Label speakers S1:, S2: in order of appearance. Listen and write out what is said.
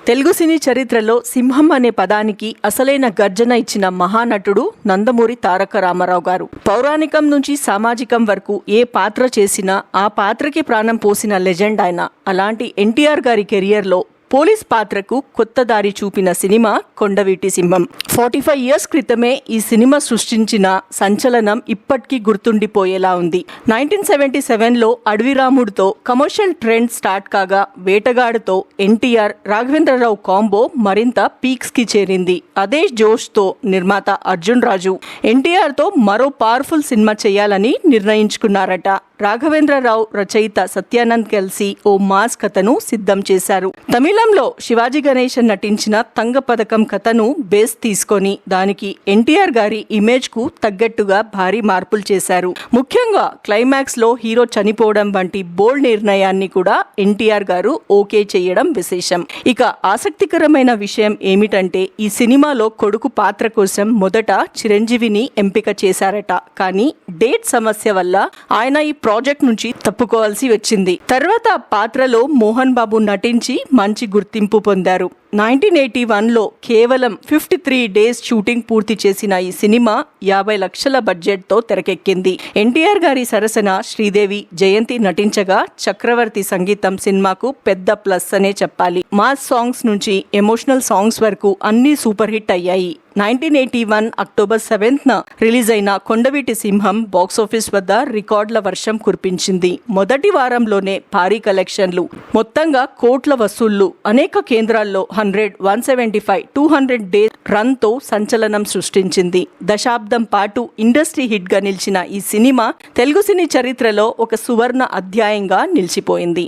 S1: తెలుగు సినీ చరిత్రలో సింహం అనే పదానికి అసలైన గర్జన ఇచ్చిన మహానటుడు నందమూరి తారక రామారావు గారు. పౌరాణికం నుంచి సామాజికం వరకు ఏ పాత్ర చేసినా ఆ పాత్రకి ప్రాణం పోసిన లెజెండ్ ఆయన. అలాంటి ఎన్టీఆర్ గారి కెరియర్లో పోలీస్ పాత్రకు కొత్త దారి చూపిన సినిమా కొండవీటి సింహం. 45 years క్రితమే ఈ సినిమా సృష్టించిన సంచలనం ఇప్పటికీ గుర్తుండిపోయేలా ఉంది. 1977లో అడవిరాముడితో కమర్షియల్ ట్రెండ్ స్టార్ట్ కాగా వేటగాడుతో ఎన్టీఆర్ రాఘవేంద్రరావు కాంబో మరింత పీక్స్ కి చేరింది. అదే జోష్తో నిర్మాత అర్జున్ రాజు ఎన్టీఆర్తో మరో పవర్ఫుల్ సినిమా చేయాలని నిర్ణయించుకున్నారట. రాఘవేంద్రరావు రచయిత సత్యానంద్ కలిసి ఓ మాస్ కథను సిద్ధం చేశారు. తమిళంలో శివాజీ గణేశన్ నటించిన తంగ పథకం కథను బేస్ తీసుకొని దానికి ఎన్టీఆర్ గారి ఇమేజ్ కు తగ్గట్టుగా భారీ మార్పులు చేశారు. ముఖ్యంగా క్లైమాక్స్ లో హీరో చనిపోవడం వంటి బోల్డ్ నిర్ణయాన్ని కూడా ఎన్టీఆర్ గారు ఓకే చేయడం విశేషం. ఇక ఆసక్తికరమైన విషయం ఏమిటంటే ఈ సినిమాలో కొడుకు పాత్ర కోసం మొదట చిరంజీవిని ఎంపిక చేశారట. కానీ డేట్ సమస్య వల్ల ఆయన ఈ ప్రాజెక్ట్ నుంచి తప్పుకోవాల్సి వచ్చింది. తర్వాత పాత్రలో మోహన్ బాబు నటించి మంచి గుర్తింపు పొందారు. 1981లో కేవలం 53 days షూటింగ్ పూర్తి చేసిన ఈ సినిమా 50 లక్షల బడ్జెట్తో తెరకెక్కింది. ఎన్టీఆర్ గారి సరసన శ్రీదేవి, జయంతి నటించగా చక్రవర్తి సంగీతం సినిమాకు పెద్ద ప్లస్ అనే చెప్పాలి. మాస్ సాంగ్స్ నుంచి ఎమోషనల్ సాంగ్స్ వరకు అన్ని సూపర్ హిట్ అయ్యాయి. 1981 October 7న రిలీజ్ అయిన కొండవీటి సింహం బాక్సాఫీస్ వద్ద రికార్డుల వర్షం కురిపించింది. మొదటి వారంలోనే భారీ కలెక్షన్లు, మొత్తంగా కోట్ల వసూళ్లు, అనేక కేంద్రాల్లో 100, 175, 200 days రన్తో సంచలనం సృష్టించింది. దశాబ్దం పాటు ఇండస్ట్రీ హిట్ గా నిలిచిన ఈ సినిమా తెలుగు సినీ చరిత్రలో ఒక సువర్ణ అధ్యాయంగా నిలిచిపోయింది.